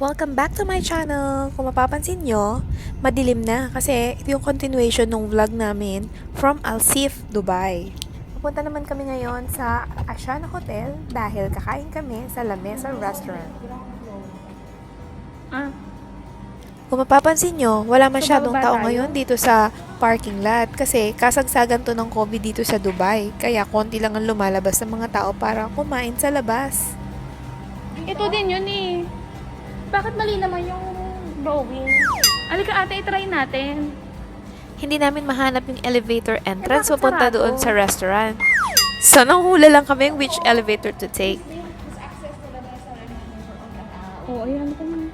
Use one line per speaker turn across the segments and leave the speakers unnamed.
Welcome back to my channel! Kung mapapansin nyo, madilim na kasi ito yung continuation ng vlog namin from Alsif, Dubai. Pupunta naman kami ngayon sa ASIANA Hotel dahil kakain kami sa La Mesa Restaurant. Kung mapapansin nyo, wala masyadong tao ngayon dito sa parking lot kasi kasagsagan to ng COVID dito sa Dubai. Kaya konti lang ang lumalabas ng mga tao para kumain sa labas.
Ito din yun eh. Bakit mali naman yung drawing? Alika ate, i-try natin.
Hindi namin mahanap yung elevator entrance papunta doon sa restaurant. So, nanghula lang kami which elevator to take.
Oo, ayan ko na.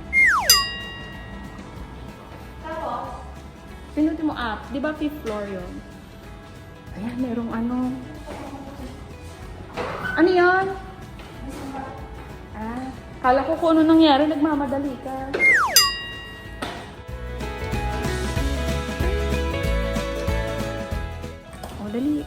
Pinutin mo up. Di ba 5th floor yun? Ayan, merong ano. Ano yun? Kala ko kung ano nangyari, nagmamadali ka. O, dali.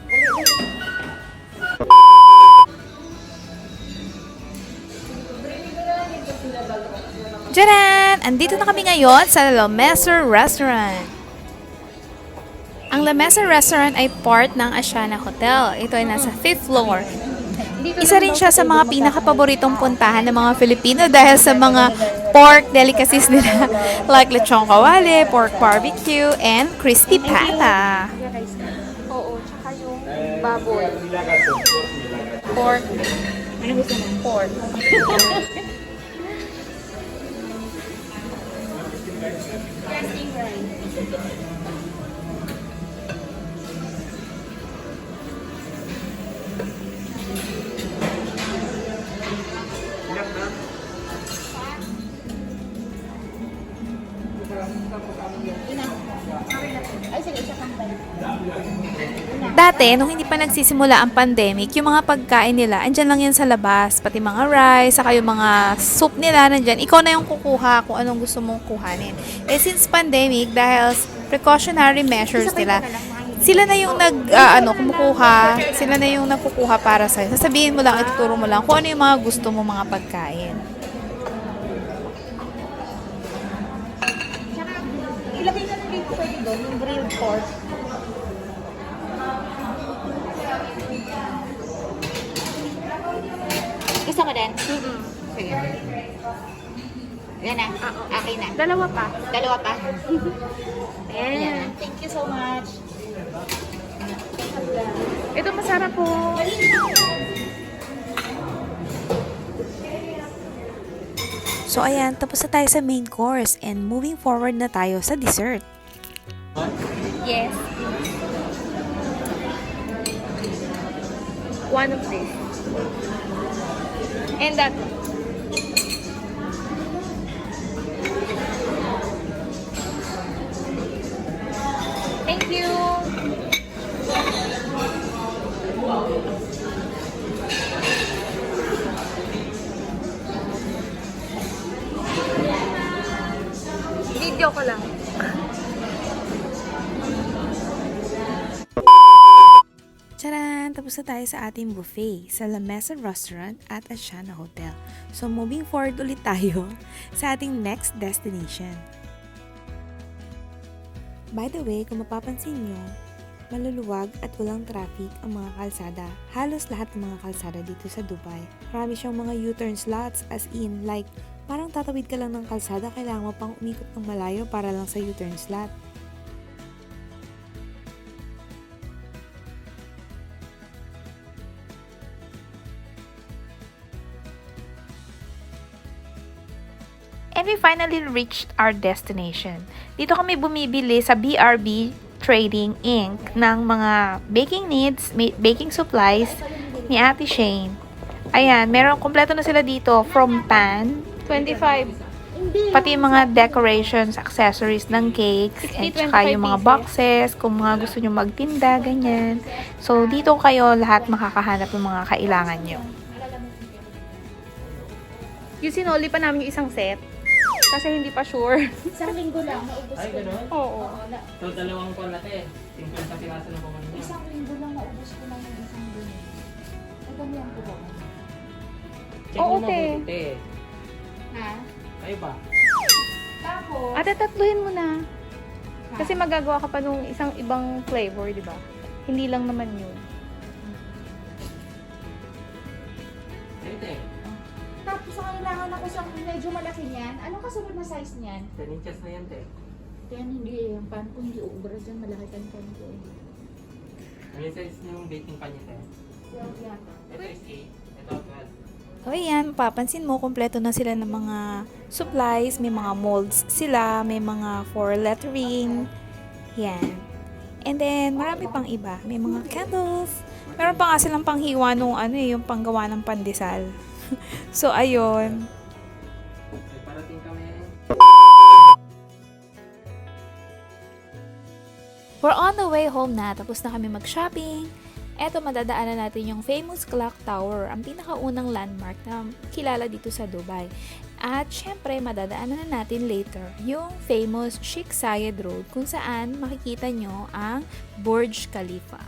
Tcharan! Andito na kami ngayon sa La Mesa Restaurant. Ang La Mesa Restaurant ay part ng ASIANA Hotel. Ito ay nasa 5th floor. Isa rin siya sa mga pinakapaboritong puntahan ng mga Filipino dahil sa mga pork delicacies nila like lechon kawali, pork barbecue, and crispy pata.
Oo, tsaka yung baboy. Pork. Ano gusto mo? Pork.
Dati, nung hindi pa nagsisimula ang pandemic, yung mga pagkain nila, andyan lang yan sa labas. Pati mga rice, saka yung mga soup nila, nandyan. Ikaw na yung kukuha kung anong gusto mong kuhanin. Eh, since pandemic, dahil precautionary measures nila, sila na yung kumukuha, sila na yung nagkukuha para sa'yo. Sasabihin mo lang, ituturo mo lang kung ano yung mga gusto mo mga pagkain.
Ilagay na rin ko pwede doon, yung grilled pork.
Gusto mo din? Sige. Yan na. Okay na.
Dalawa pa.
Dalawa pa.
Ayan.
Yan. Thank you so much.
Ito masarap po.
So ayan, tapos na tayo sa main course and moving forward na tayo sa dessert.
Yes. One of these. And that. Thank you. Video ko lang.
Tcharan! Tapos na tayo sa ating buffet sa La Mesa Restaurant at ASIANA Hotel. So moving forward ulit tayo sa ating next destination. By the way, kung mapapansin nyo, maluluwag at walang traffic ang mga kalsada. Halos lahat ng mga kalsada dito sa Dubai. Marami siyang mga U-turn slots as in like parang tatawid ka lang ng kalsada, kailangan mo pang umikot ng malayo para lang sa U-turn slot.
And we finally reached our destination. Dito kami bumibili sa BRB Trading Inc. ng mga baking needs, baking supplies ni Ate Shane. Ayan, meron kompleto na sila dito from pan,
25.
pati yung mga decorations, accessories ng cakes, at saka yung mga boxes, kung mga gusto nyo magtinda, ganyan. So, dito kayo lahat makakahanap ng mga kailangan nyo.
Yung sinoli pa namin yung isang set. Kasi hindi pa sure.
Isang linggo lang, maubos
Ay,
ko na.
gano'n?
Oo.
Oo,
So, dalawang kuwan natin. 50 piraso na po kanina.
isang linggo lang maubos ko na yung isang linggo. Ito mo yung kubo.
Check
Oo,
mo
te.
mabuti, te.
Ha?
Kayo ba?
Tapos,
Ate, tatluhin mo na. Kasi magagawa ka pa nung isang ibang flavor, di ba? Hindi lang naman yun.
Kayo, te.
tapos ang kailangan ako sa medyo malaki niyan. Anong kasunod na size niyan?
10 inches na yan, te.
Yan, hindi. Yung pan ko hindi ubra dyan. Malaki kan pan ko.
Ano yung size yung baking pan niya, te?
Yung yata.
Ito is 8. Ito 12.
O yan, papansin mo, kompleto na sila ng mga supplies, may mga molds sila, may mga for lettering, yan. And then, marami pang iba. May mga candles. Meron pa nga silang panghiwa nung yung panggawa ng pandesal. So, ayun.
May parating kami.
We're on the way home na. Tapos na kami mag-shopping. Eto, madadaanan natin yung famous clock tower, ang pinakaunang landmark na kilala dito sa Dubai. At syempre, madadaanan na natin later yung famous Sheikh Zayed Road kung saan makikita nyo ang Burj Khalifa.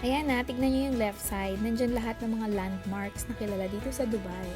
Ayan na, tignan nyo yung left side. Nandyan lahat ng mga landmarks na kilala dito sa Dubai.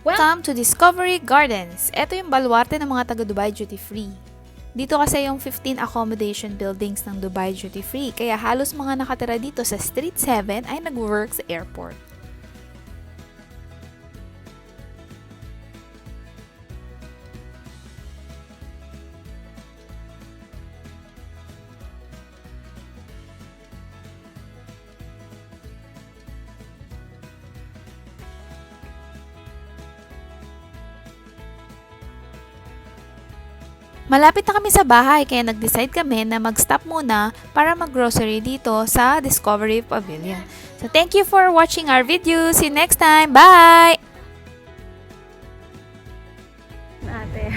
Welcome to Discovery Gardens. Ito yung baluarte ng mga taga-Dubai Duty Free. Dito kasi yung 15 accommodation buildings ng Dubai Duty Free, kaya halos mga nakatira dito sa Street 7 ay nag-work sa airport. Malapit na kami sa bahay kaya nag-decide kami na mag-stop muna para mag-grocery dito sa Discovery Pavilion. So thank you for watching our video. See you next time. Bye!
Ate.